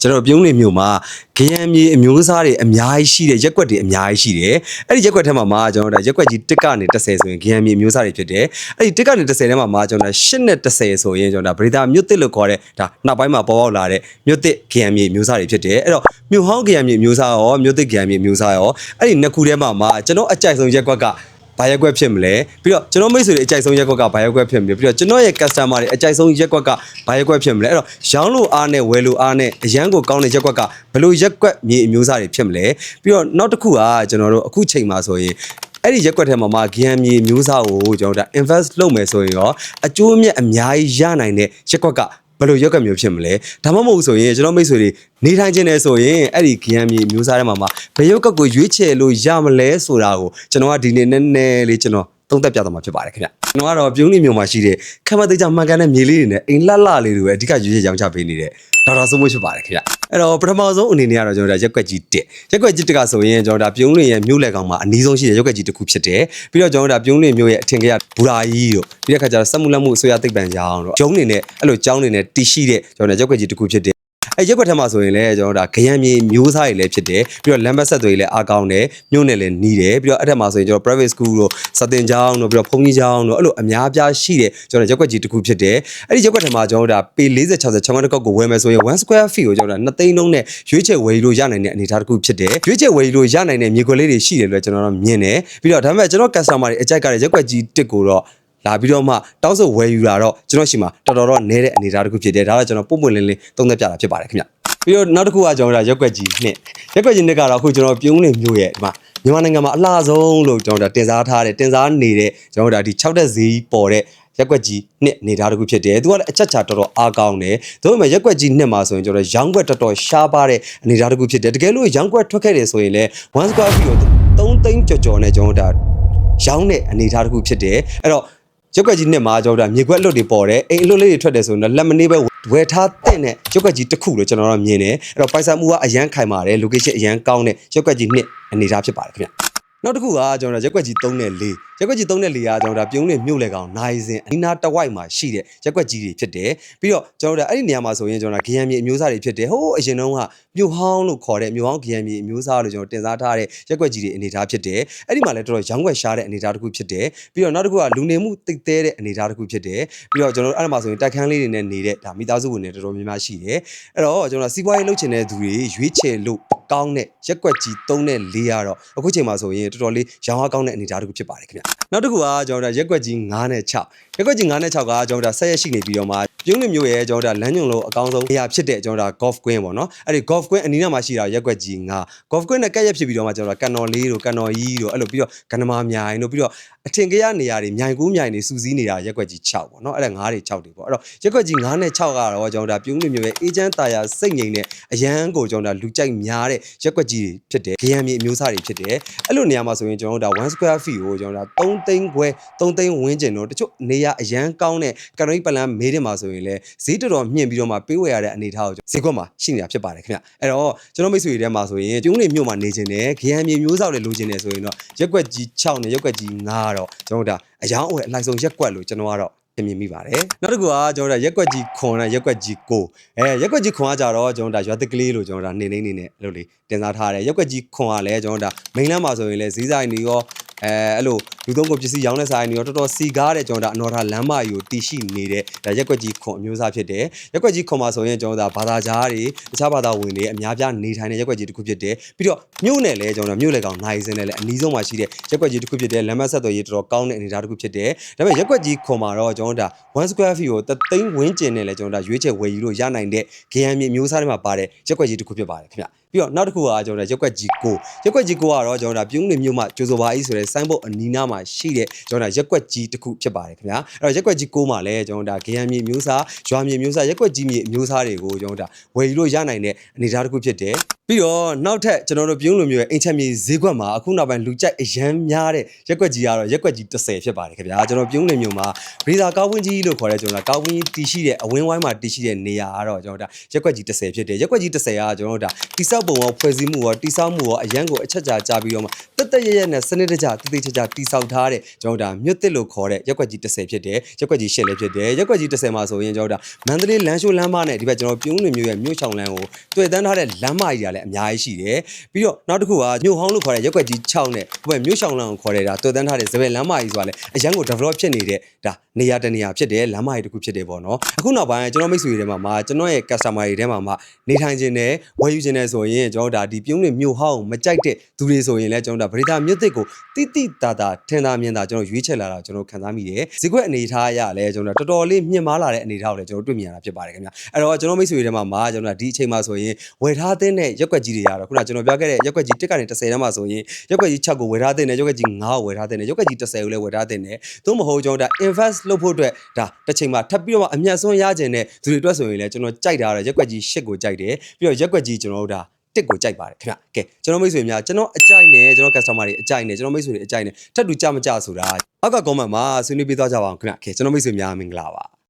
ကျွန်တော်ပြုံးနေမြို့မှာဂရံမြေအမျိုးအစားတွေအများကြီးရှိတဲ့ရက်ကွက်တွေအများကြီးရှိတယ်အဲ့ဒီရက်ကွက်ထဲမှာကျွန်တော်ဒါရက်ကွက်ကြီး1ကနေ10ဆိုရင်ဂရံမြေအမျိုးအစားတွေဖြစ်တယ်အဲ့ဒီ1ကနေ10ထဲမှာကျွန်တော်8နဲ့10ဆိုရင်ကျွန်တော်ဒါဗဒေတာမြို့သစ်လို့ခေါ်တဲ့ဒါနောက်ပိုင်းမှာပေါ်ပေါက်လာတဲ့မြို့သစ်ဂရံမြေအမျိုးအစားတွေဖြစ်တယ်အဲ့တော့မြို့ဟောင်းဂရံမြေအမျိုးအစားရောမြို့သစ်ဂရံမြေအမျိုးအစားရောအဲ့ဒီနှစ်ခုထဲမှာကျွန်တော်အကြိုက်ဆုံးရက်ကွက်ကဘာရက်ကွက်ဖြစ်မလဲပြီးတော့ကျွန်တော်မိတ်ဆွေတွေအကြိုက်ဆုံးရက်ကွက်ကဘာရက်ကွက်ဖြစ်မလဲပြီးတော့ကျွန်တော်ရဲ့ customer တွေအကြိုက်ဆုံးရက်ကွက်ကဘာရက်ကွက်ဖြစ်မလဲအဲ့တော့ရောင်းလို့အားနဲ့ဝယ်လို့အားနဲ့အရန်ကိုကောင်းတဲ့ရက်ကွက်ကဘယ်လိုရက်ကွက်မြေအမျိုးအစားတွေဖြစ်မလဲပြီးတော့နောက်တစ်ခုကကျွန်တော်တို့အခုချိန်မှာဆိုရင်အဲ့ဒီရက်ကွက်ထဲမှာဂရံမြေမျိုးစားကိုကျွန်တော်ဒါ invest လုပ်မယ်ဆိုရင်ရောအကျိုးအမြတ်အများကြီးရနိုင်တဲ့ရက်ကွက်ကဘယ်လိုရက်ကွက်မျိုးဖြစ်မလဲဒါမှမဟုတ်ဆိုရင်ကျွန်တော်မိတ်ဆွေတွေနေထိုင်ခြင်းနဲ့ဆိုရင်အဲ့ဒီဂရံမြေမျိုးစားထဲမှာဘယ်ရက်ကွက်ကိုရွေးချယ်လို့ရမလဲဆိုတာကိုကျွန်တော်ကဒီနေ့နည်းနည်းလေးကျွန်တော်သုံးသပ်ပြသွားမှာဖြစ်ပါတယ်ခင်ဗျကျွန်တော်ကတော့ပြုံးနေမြို့မှာရှိတဲ့ခမသိကြမှန်ကန်တဲ့မြေလေးတွေနဲ့အိမ်လှလှလေးတွေပဲအဓိကရွေးချယ်ရောင်းချပေးနေတဲ့ဒေါက်တာစိုးမိုးဖြစ်ပါတယ်ခင်ဗျအဲ့တော့ပထမဆုံးအနေနဲ့ကတော့ကျွန်တော်ဒါရက်ကွက်ကြီး1ရက်ကွက်ကြီး1ကဆိုရင်ကျွန်တော်ဒါပြုံးနေရဲ့မြို့လယ်ကောင်မှာအနည်းဆုံးရှိတဲ့ရက်ကွက်ကြီးတစ်ခုဖြစ်တယ်ပြီးတော့ကျွန်တော်ဒါပြုံးနေမြို့ရဲ့အထင်ကြီးဘူရာကြီးတို့ပြီးတဲ့ခါကျတော့စက်မှုလက်မှုအစိုးရသိပ္ပံရောင်းတော့ကျုံးနေနဲ့အဲ့လိုကျောင်းနေနဲ့တီရှိတဲ့ကျွန်တော်ဒါရက်ကွက်ကြီးတစ်ခုဖြစ်တယ်အဲ့ရက်ကွက်ထဲမှာဆိုရင်လည်းကျွန်တော်ဒါဂရံမြေမျိုးစားတွေလည်းဖြစ်တယ်ပြီးတော့လမ်းဘက်ဆက်တွေလည်းအားကောင်းတယ်မြို့နယ်လည်းနီးတယ်ပြီးတော့အဲ့ထက်မှာဆိုရင်ကျွန်တော် private school တို့စတင်ကျောင်းတို့ပြီးတော့ဘုန်းကြီးကျောင်းတို့အဲ့လိုအများအပြားရှိတယ်ကျွန်တော်ရက်ကွက်ကြီးတစ်ခုဖြစ်တယ်အဲ့ဒီရက်ကွက်ထဲမှာကျွန်တော်ဒါပေ40 60 60တစ်ကောက်ကိုဝယ်မယ်ဆိုရင်1 square feet ကိုကျွန်တော်ဒါ2သိန်းလုံးနဲ့ရွေးချယ်ဝယ်လို့ရနိုင်တဲ့အနေအထားတစ်ခုဖြစ်တယ်ရွေးချယ်ဝယ်လို့ရနိုင်တဲ့မြေကွက်လေးတွေရှိတယ်လို့ကျွန်တော်တို့မြင်တယ်ပြီးတော့ဒါပေမဲ့ကျွန်တော် customer တွေအကြိုက်ကလည်းရက်ကွက်ကြီး1ကိုတော့လာပြီးတော့မှတောင်းဆိုဝယ်ယူတာတော့ကျွန်တော်ရှိမှာတော်တော်တော့နည်းတဲ့အနေအထားတစ်ခုဖြစ်တယ်ဒါတော့ကျွန်တော်ပုံပွင့်လင်းလင်းသုံးသပ်ပြတာဖြစ်ပါတယ်ခင်ဗျပြီးတော့နောက်တစ်ခုကကျွန်တော်တို့ရက်ကွက်ကြီး2ရက်ကွက်ကြီး2ကတော့အခုကျွန်တော်ပြုံးနေမြို့ရဲ့ဒီမှာမြန်မာနိုင်ငံမှာအလားဆုံးလို့ကျွန်တော်တို့တင်စားထားတယ်တင်စားနေတဲ့ကျွန်တော်တို့ဒီ6တက်ဈေးပေါ်တဲ့ရက်ကွက်ကြီး2နေတာတစ်ခုဖြစ်တယ်သူကလည်းအချက်ချာတော်တော်အားကောင်းတယ်ဒါပေမဲ့ရက်ကွက်ကြီး2မှာဆိုရင်ကျွန်တော်ရောင်းကွက်တော်တော်ရှားပါတဲ့အနေအထားတစ်ခုဖြစ်တယ်တကယ်လို့ရောင်းကွက်ထွက်ခဲ့တယ်ဆိုရင်လည်း1 square feet ကို3သိန်းကျော်နဲ့ကျွန်တော်တို့ရောင်းတဲ့အနေအထားတစ်ခုဖြစ်တယ်အဲ့တော့ရက်ကွက်ကြီး2မှာကျွန်တော်တို့မြေကွက်အလွတ်တွေပေါ်တယ်အိမ်အလွတ်လေးတွေထွက်တယ်ဆိုရင်တော့လက်မနေပဲဝယ်ထားတဲ့နဲ့ရက်ကွက်ကြီးတစ်ခုလို့ကျွန်တော်တို့မြင်တယ်အဲ့တော့ပိုင်ဆိုင်မှုကအရန်ခိုင်ပါတယ် location အရန်ကောင်းတဲ့ရက်ကွက်ကြီး2အနေအထားဖြစ်ပါတယ်ခင်ဗျနောက်တစ်ခုကကျွန်တော်တို့ရက်ကွက်ကြီး3နဲ့4ရက်ကွက်ကြီး3နဲ့4ကကျွန်တော်တို့ပြုံးနေမြို့လေကောင်နိုင်စင်အနီးနားတဝိုက်မှာရှိတဲ့ရက်ကွက်ကြီးတွေဖြစ်တယ်ပြီးတော့ကျွန်တော်တို့အဲ့ဒီနေရာမှာဆိုရင်ကျွန်တော်တို့ဂရံမြေအမျိုးအစားတွေဖြစ်တယ်ဟိုးအရင်တုန်းကမြို့ဟောင်းလို့ခေါ်တဲ့မြို့ဟောင်းဂရံမြေအမျိုးအစားလို့ကျွန်တော်တင်စားထားတဲ့ရက်ကွက်ကြီးတွေအနေအထားဖြစ်တယ်အဲ့ဒီမှာလည်းတော်တော်ရောင်းွက်ရှားတဲ့အနေအထားတစ်ခုဖြစ်တယ်ပြီးတော့နောက်တစ်ခုကလူနေမှုတိတ်တဲတဲ့အနေအထားတစ်ခုဖြစ်တယ်ပြီးတော့ကျွန်တော်တို့အဲ့ဒီမှာဆိုရင်တိုက်ခန်းလေးတွေနဲ့နေတဲ့ဒါမိသားစုဝင်တွေတော်တော်များများရှိတယ်အဲ့တော့ကျွန်တော်စီးပွားရေးလုပ်ချင်တဲ့သူတွေရွေးချယ်လို့ကောင်းတဲ့ရက်ကွက်ကြီး3နဲ့4ကတော့အခုချိန်မှာဆိုရင်တော်တော်လေးရောင်းအားကောင်းတဲ့အနေအထားတစ်ခုဖြစ်ပါတယ်ခင်ဗျနောက်တစ်ခုကကျွန်တော်တို့ရက်ကွက်ကြီး9နဲ့6ရက်ကွက်ကြီး9နဲ့6ကကျွန်တော်တို့ဆက်ရရှိနေပြီးတော့မှပြုံးနေမျိုးရဲ့ကျွန်တော်တို့လမ်းညွန်လို့အကောင်းဆုံးနေရာဖြစ်တဲ့ကျွန်တော်တို့ golf queen ပေါ့နော်အဲ့ဒီ golf queen အနီးနားမှာရှိတာရက်ကွက်ကြီး9 golf queen နဲ့ကက်ရက်ဖြစ်ပြီးတော့မှကျွန်တော်တို့ကန်တော်လေးတို့ကန်တော်ကြီးတို့အဲ့လိုပြီးတော့ကနမာမြိုင်တို့ပြီးတော့အထင်ကြီးနေရာတွေမြိုင်ကူးမြိုင်တွေစူးစီးနေတာရက်ကွက်ကြီး6ပေါ့နော်အဲ့ဒါ9တွေ6တွေပေါ့အဲ့တော့ရက်ကွက်ကြီး9နဲ့6ကတော့ကျွန်တော်တို့ပြုံးနေမျိုးရဲ့အေဂျင့်တာယာစိတ်ငြိမ်တဲ့အရန်ကိုကျွန်တော်တို့လူကြိုက်များတဲ့ရက်ကွက်ကြီးဖြစ်တယ်ဂရံမြေအမျိုးအစားတွေဖြစ်တယ်အဲ့လိုနေရာမှာဆိုရင်ကျွန်တော်တို့1 square feet ကိုကျွန်တော်တို့3သိန်းခွဲ3သိန်းဝန်းကျင်တို့တချို့နေရာအရန်ကောင်းတဲ့ကန်တော်ကြီးပလန်မေးတင်မှာဆိုရင်လည်းဈေးတော်တော်မြင့်ပြီးတော့မှပေးဝယ်ရတဲ့အနေအထားကိုဈေးကွက်မှာရှိနေတာဖြစ်ပါတယ်ခင်ဗျအဲ့တော့ကျွန်တော်မိတ်ဆွေတွေထဲမှာဆိုရင်ပြုံးနေမြို့မှာနေခြင်းနဲ့ဂရံမြေမျိုးစားတွေလိုချင်တယ်ဆိုရင်တော့ရက်ကွက်ကြီး6နဲ့ရက်ကွက်ကြီး9တော့ကျွန်တော်တို့ဒါအယောင်းအဝယ်အလိုက်ဆုံးရက်ကွက်လို့ကျွန်တော်ကတော့မြင်မိပါတယ်နောက်တစ်ခုကကျွန်တော်တို့ရက်ကွက်ကြီးခွန်နဲ့ရက်ကွက်ကြီး9ရက်ကွက်ကြီးခွန်ကကြတော့ကျွန်တော်တို့ရွာသစ်ကလေးလို့ကျွန်တော်တို့နေနေနဲ့အဲ့လိုလေးတင်စားထားတယ်ရက်ကွက်ကြီးခွန်ကလည်းကျွန်တော်တို့မိန်းလမ်းမှာဆိုရင်လည်းဈေးဆိုင်တွေရောအဲ့လိုလူသုံးကုန်ပစ္စည်းရောင်းတဲ့ဆိုင်တွေရောတော်တော်စီကားတဲ့ကျွန်တော်တို့အနော်ထားလမ်းမကြီးကိုတည်ရှိနေတဲ့ဒါရက်ကွက်ကြီးခွန်အမျိုးအစားဖြစ်တယ်ရက်ကွက်ကြီးခွန်မှာဆိုရင်ကျွန်တော်တို့ဘာသာကြားတွေတခြားဘာသာဝင်တွေအများပြားနေထိုင်တဲ့ရက်ကွက်ကြီးတစ်ခုဖြစ်တယ်ပြီးတော့မြို့နယ်လည်းကျွန်တော်တို့မြို့လေကောင်နိုင်စင်းနဲ့လည်းအနီးဆုံးမှာရှိတဲ့ရက်ကွက်ကြီးတစ်ခုဖြစ်တယ်လမ်းမဆက်သွယ်ရေးတော်တော်ကောင်းတဲ့အနေအထားတစ်ခုဖြစ်တယ်ဒါပေမဲ့ရက်ကွက်ကြီးခွန်မှာတော့ကျွန်တော်တို့1 square feet ကို3သိန်းဝန်းကျင်နဲ့လည်းကျွန်တော်တို့ရွေးချယ်ဝယ်ယူလို့ရနိုင်တဲ့ဂရံမြေမျိုးစားတွေမှာပါတဲ့ရက်ကွက်ကြီးတစ်ခုဖြစ်ပါတယ်ခင်ဗျပြီးတော့နောက်တစ်ခုကကျွန်တော်တို့ရက်ကွက်ကြီး9ရက်ကွက်ကြီး9ကတော့ကျွန်တော်တို့ပြုံးနေမြို့မှာကျိုးစောပါအေးဆိုတဲ့ဆိုင်းဘုတ်အနီးနားမှာရှိတဲ့ကျွန်တော်တို့ရက်ကွက်ကြီးတစ်ခုဖြစ်ပါတယ်ခင်ဗျအဲ့တော့ရက်ကွက်ကြီး9မှာလည်းကျွန်တော်တို့ဂရံမြေမျိုးစားရွာမြေမျိုးစားရက်ကွက်ကြီးမြေမျိုးစားတွေကိုကျွန်တော်တို့ဝယ်ယူလို့ရနိုင်တဲ့အနေအထားတစ်ခုဖြစ်တယ် ပြီးတော့နောက်ထပ်ကျွန်တော်တို့ပြုံးလိုမျိုးရဲ့အိမ်ချက်မြေဈေးကွက်မှာအခုနောက်ပိုင်းလူကြိုက်အရန်များတဲ့ရက်ကွက်ကြီးကတော့ရက်ကွက်ကြီး30ဖြစ်ပါတယ်ခင်ဗျာကျွန်တော်ပြုံးလိုမျိုးမှာဗရီဇာကောင်းဝင်းကြီးလို့ခေါ်တဲ့ကျွန်တော်ကောင်းဝင်းတီရှိတဲ့အဝင်းဝိုင်းမှာတီရှိတဲ့နေရာကတော့ကျွန်တော်ဒါရက်ကွက်ကြီး30ဖြစ်တယ်ရက်ကွက်ကြီး30ကကျွန်တော်တို့ဒါတိဆောက်ပုံရောဖွဲ့စည်းမှုရောတိဆောက်မှုရောအရန်ကိုအချက်ကြာပြီးတော့မှတက်ရနဲ့စနစ်တကျတိတိကျတိဆောက်ထားတဲ့ကျွန်တော်ဒါမြို့သစ်လို့ခေါ်တဲ့ရက်ကွက်ကြီး30ဖြစ်တယ်ရက်ကွက်ကြီး8လည်းဖြစ်တယ်ရက်ကွက်ကြီး30မှာဆိုရင်ကျွန်တော်ဒါမန္တလေးလမ်းရှိုးလမ်းမနဲ့ဒီဘက်ကျွန်တော်ပြုံးလိုမျိုးရဲ့မြို့ချောင်းလမ်းကိုတွေ့တန်းထားတဲ့လမ်းမကြီးတွေကလည်းအများကြီးရှိတယ်ပြီးတော့နောက်တစ်ခုကမြို့ဟောင်းလို့ခေါ်တဲ့ရက်ကွက်ကြီး6နဲ့ဟိုဘက်မြို့ချောင်းလမ်းကိုခေါ်တဲ့ဒါတွေ့တန်းထားတဲ့စပယ်လမ်းမကြီးဆိုတာလည်းအရန်ကို develop ဖြစ်နေတဲ့ဒါနေရာတနေရာဖြစ်တယ်လမ်းမကြီးတစ်ခုဖြစ်တယ်ပေါ့နော်အခုနောက်ပိုင်းကျွန်တော်မိတ်ဆွေတွေထဲမှာကျွန်တော်ရဲ့ customer တွေထဲမှာနေထိုင်ခြင်းနဲ့ဝယ်ယူခြင်းနဲ့ဆိုရင်ကျွန်တော်ဒါဒီပြုံးနေမြို့ဟောင်းမကြိုက်တဲ့သူတွေဆိုရင်လည်းကျွန်တော်ဒါဗရိဒါမြို့သစ်ကိုတိတိတာတာထင်သာမြင်သာကျွန်တော်ရွေးချယ်လာတာကျွန်တော်ခံစားမိတယ်ဈေးကွက်အနေထားအရလည်းကျွန်တော်တော်တော်လေးမြင့်မားလာတဲ့အနေထားကိုလည်းကျွန်တော်တွေ့မြင်ရတာဖြစ်ပါတယ်ခင်ဗျအဲ့တော့ကျွန်တော်မိတ်ဆွေတွေထဲမှာကျွန်တော်ဒီအချိန်မှာဆိုရင်ဝယ်ထားတဲ့ရက်ကွက်ကြီးတွေရတော့ခုနကျွန်တော်ပြောခဲ့တဲ့ရက်ကွက်ကြီး1ကနေ30တန်းမှာဆိုရင်ရက်ကွက်ကြီး6ကိုဝယ်ထားတဲ့ရက်ကွက်ကြီး9ကိုဝယ်ထားတဲ့ရက်ကွက်ကြီး30ကိုလည်းဝယ်ထားတဲ့သို့မဟုတ်ကျွန်တော်ဒါ invest လုပ်ဖို့အတွက်ဒါတစ်ချိန်မှာထပ်ပြီးတော့အမြတ်ဆုံးရခြင်းနဲ့သူတွေအတွက်ဆိုရင်လည်းကျွန်တော်ကြိုက်တာတော့ရက်ကွက်ကြီး8ကိုကြိုက်တယ်ပြီးတော့ရက်ကွက်ကြီးကျွန်တော်တို့ဒါတစ်ကိုကြိုက်ပါတယ်ခင်ဗျကဲကျွန်တော်မိတ်ဆွေများကျွန်တော်အကြိုက်နဲ့ကျွန်တော် customer တွေအကြိုက်နဲ့ကျွန်တော်မိတ်ဆွေတွေအကြိုက်နဲ့ထပ်တူကြမကြဆိုတာအောက်က comment မှာဆွေးနွေးပေးသွားကြပါအောင်ခင်ဗျကဲကျွန်တော်မိတ်ဆွေများမင်္ဂလာပါ